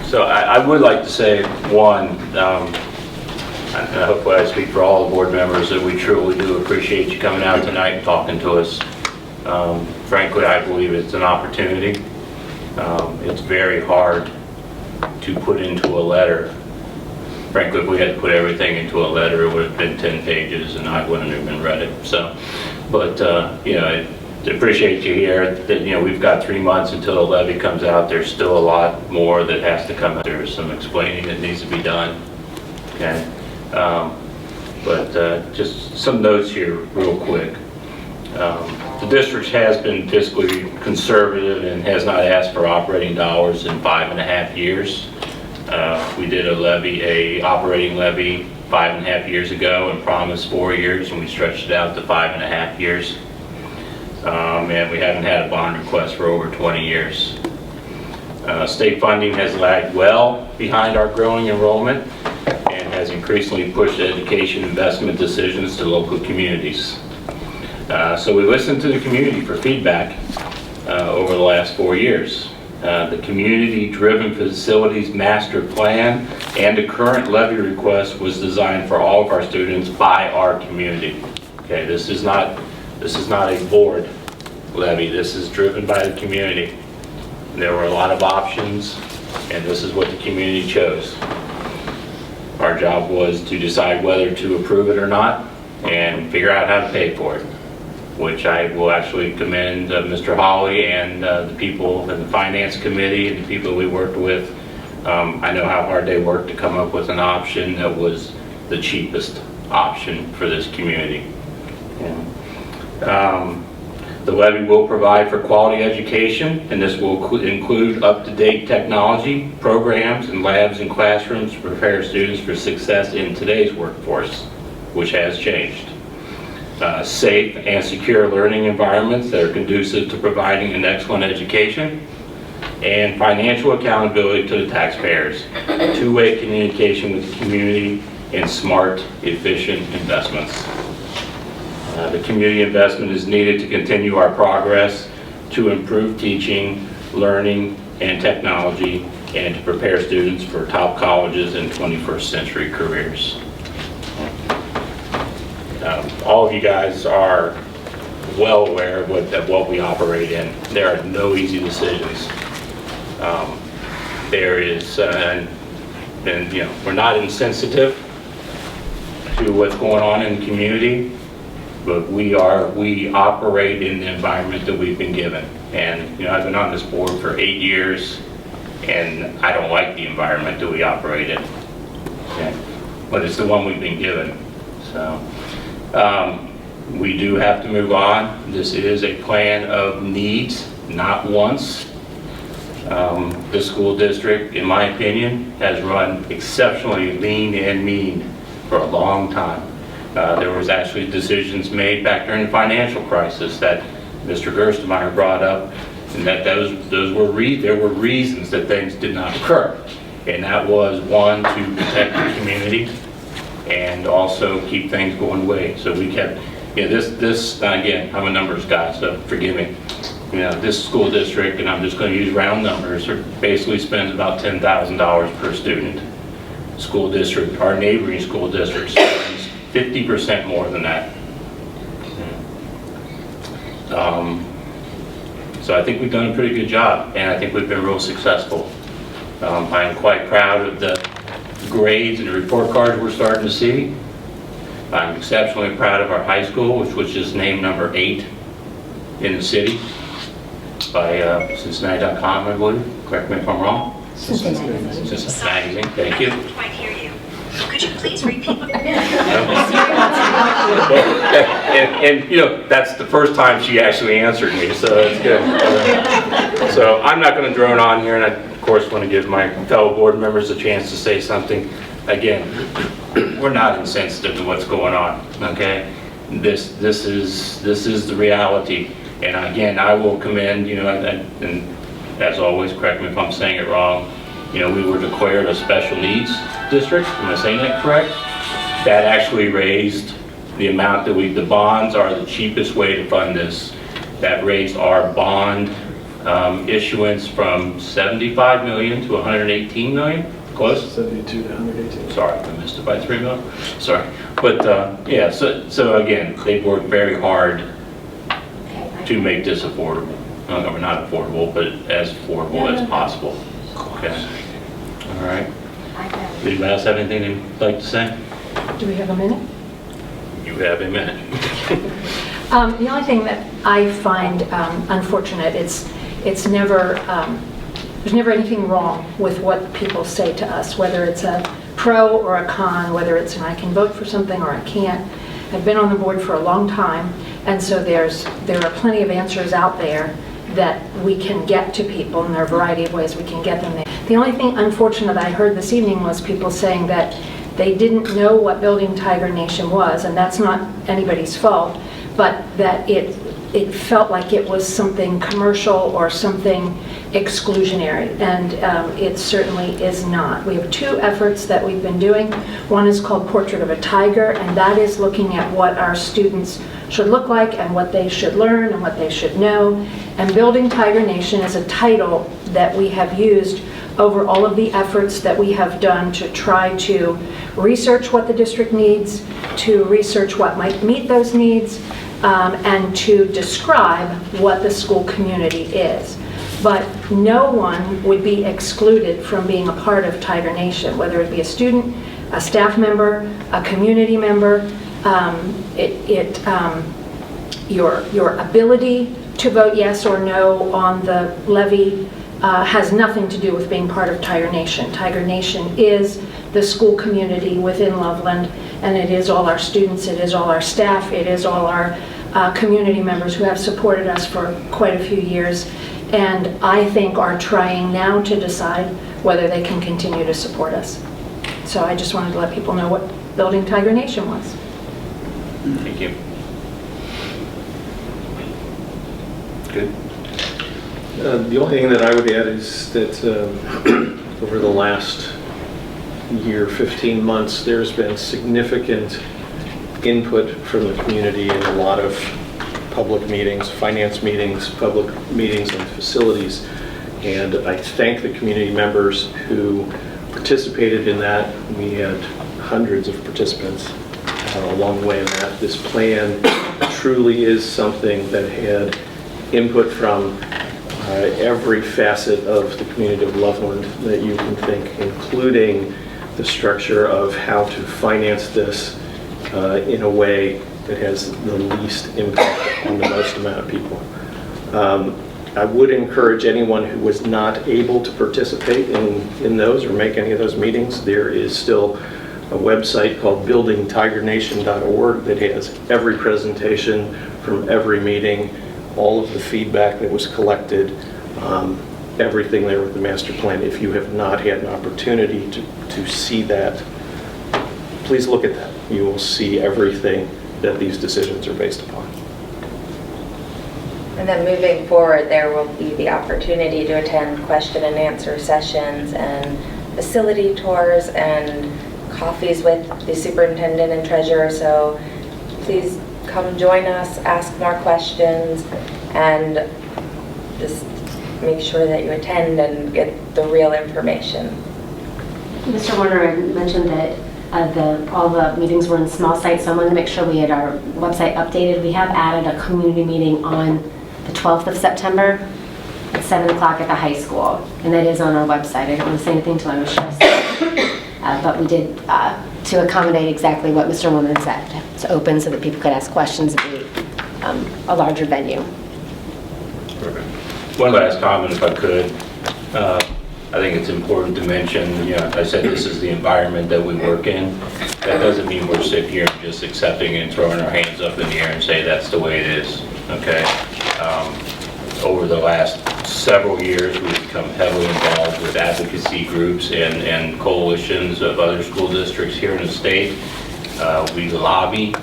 So I would like to say, one, and hopefully I speak for all the board members, that we truly do appreciate you coming out tonight and talking to us. Frankly, I believe it's an opportunity. It's very hard to put into a letter. Frankly, if we had to put everything into a letter, it would have been 10 pages and I wouldn't have even read it. So, but you know, I appreciate you here. That, you know, we've got 3 months until the levy comes out. There's still a lot more that has to come out. There's some explaining that needs to be done. Okay. But just some notes here real quick. The district has been fiscally conservative and has not asked for operating dollars in 5.5 years. We did a operating levy 5.5 years ago and promised 4 years, and we stretched it out to 5.5 years. And we haven't had a bond request for over 20 years. State funding has lagged well behind our growing enrollment and has increasingly pushed education investment decisions to local communities. So we listened to the community for feedback over the last 4 years. The community-driven facilities master plan and the current levy request was designed for all of our students by our community. Okay, this is not a board levy. This is driven by the community. There were a lot of options, and this is what the community chose. Our job was to decide whether to approve it or not and figure out how to pay for it, which I will actually commend Mr. Hawley and the people in the finance committee and the people we worked with. I know how hard they worked to come up with an option that was the cheapest option for this community. The levy will provide for quality education, and this will include up-to-date technology, programs, and labs and classrooms to prepare students for success in today's workforce, which has changed. Safe and secure learning environments that are conducive to providing an excellent education, and financial accountability to the taxpayers, two-way communication with the community, and smart, efficient investments. The community investment is needed to continue our progress to improve teaching, learning, and technology, and to prepare students for top colleges and 21st century careers. All of you guys are well aware of what we operate in. There are no easy decisions. There is, and you know, we're not insensitive to what's going on in the community, but we operate in the environment that we've been given. And you know, I've been on this board for 8 years, and I don't like the environment that we operate in. Okay? But it's the one we've been given. So. We do have to move on. This is a plan of needs, not wants. The school district, in my opinion, has run exceptionally lean and mean for a long time. There was actually decisions made back during the financial crisis that Mr. Gerstenmaier brought up, and that there were reasons that things did not occur. And that was, one, to protect the community, and also keep things going away. So we kept, you know, this again, I'm a numbers guy, so forgive me. You know, this school district, and I'm just going to use round numbers, basically spends about $10,000 per student. School district, our neighboring school district spends 50% more than that. So I think we've done a pretty good job, and I think we've been real successful. I'm quite proud of the grades and the report cards we're starting to see. I'm exceptionally proud of our high school, which was just named number 8 in the city by Cincinnati.com, I believe. Correct me if I'm wrong. Cincinnati Magazine. Thank you. I can't quite hear you. Could you please repeat? And you know, that's the first time she actually answered me, so that's good. So I'm not going to drone on here, and I of course want to give my fellow board members a chance to say something. Again, we're not insensitive to what's going on. Okay, this is the reality. And again, I will commend, you know, and as always, correct me if I'm saying it wrong. You know, we were declared a special needs district. Am I saying that correct? That actually raised the amount that the bonds are the cheapest way to fund this. That raised our bond issuance from 75 million to 118 million, close? 72 to 118. Sorry, I missed it by 3 million, sorry. But yeah, so again, they've worked very hard to make this affordable. Or not affordable, but as affordable as possible. Okay. All right. Anybody else have anything they'd like to say? Do we have a minute? You have a minute. The only thing that I find unfortunate, it's never, there's never anything wrong with what people say to us, whether it's a pro or a con, whether it's I can vote for something or I can't. I've been on the board for a long time, and so there are plenty of answers out there that we can get to people, and there are a variety of ways we can get them there. The only thing unfortunate I heard this evening was people saying that they didn't know what Building Tiger Nation was, and that's not anybody's fault, but that it felt like it was something commercial or something exclusionary, and it certainly is not. We have two efforts that we've been doing. One is called Portrait of a Tiger, and that is looking at what our students should look like and what they should learn and what they should know. And Building Tiger Nation is a title that we have used over all of the efforts that we have done to try to research what the district needs, to research what might meet those needs, and to describe what the school community is. But no one would be excluded from being a part of Tiger Nation, whether it be a student, a staff member, a community member. Your ability to vote yes or no on the levy has nothing to do with being part of Tiger Nation. Tiger Nation is the school community within Loveland, and it is all our students, it is all our staff, it is all our community members who have supported us for quite a few years, and I think are trying now to decide whether they can continue to support us. So I just wanted to let people know what Building Tiger Nation was. Thank you. Good. The only thing that I would add is that over the last year, 15 months, there's been significant input from the community in a lot of public meetings, finance meetings, public meetings and facilities. And I thank the community members who participated in that. We had hundreds of participants along the way in that. This plan truly is something that had input from every facet of the community of Loveland that you can think, including the structure of how to finance this in a way that has the least impact on the most amount of people. I would encourage anyone who was not able to participate in those or make any of those meetings, there is still a website called buildingtigernation.org that has every presentation from every meeting, all of the feedback that was collected, everything there with the master plan. If you have not had an opportunity to see that, please look at that. You will see everything that these decisions are based upon. And then moving forward, there will be the opportunity to attend question and answer sessions and facility tours and coffees with the superintendent and treasurer. So please come join us, ask more questions, and just make sure that you attend and get the real information. Mr. Warner had mentioned that all the meetings were in small sites, so I wanted to make sure we had our website updated. We have added a community meeting on the 12th of September at 7 o'clock at the high school, and that is on our website. I didn't want to say anything until I was sure. But we did, to accommodate exactly what Mr. Warner said. It's open so that people could ask questions and be a larger venue. One last comment, if I could. I think it's important to mention, I said this is the environment that we work in. That doesn't mean we're sitting here and just accepting and throwing our hands up in the air and say that's the way it is, okay? Over the last several years, we've become heavily involved with advocacy groups and coalitions of other school districts here in the state. We lobby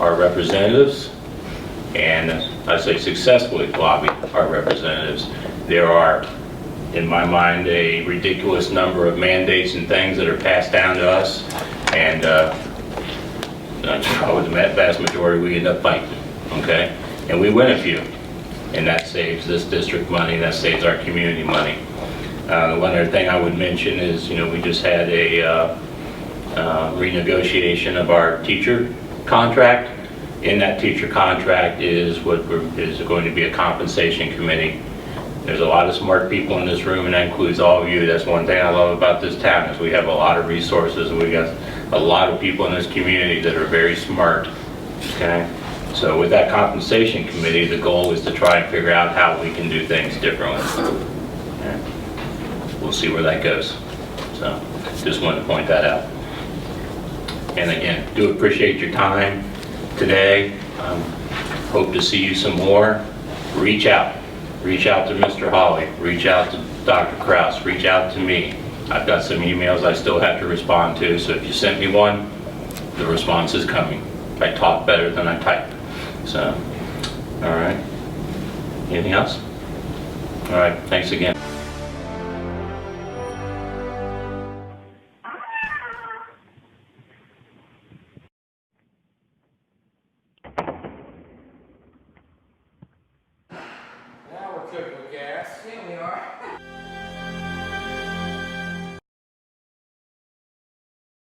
our representatives, and I say successfully lobby our representatives. There are, in my mind, a ridiculous number of mandates and things that are passed down to us, and probably the vast majority we end up fighting, okay? And we win a few, and that saves this district money, that saves our community money. The one other thing I would mention is, we just had a renegotiation of our teacher contract. In that teacher contract is is going to be a compensation committee. There's a lot of smart people in this room, and that includes all of you. That's one thing I love about this town, is we have a lot of resources, and we got a lot of people in this community that are very smart, okay? So with that compensation committee, the goal is to try and figure out how we can do things differently. Okay? We'll see where that goes. So just wanted to point that out. And again, do appreciate your time today. Hope to see you some more. Reach out. Reach out to Mr. Hawley. Reach out to Dr. Grouse. Reach out to me. I've got some emails I still have to respond to, so if you sent me one, the response is coming. I talk better than I type. So, all right. Anything else? All right, thanks again. Now we're cooking with gas. Yeah, we are.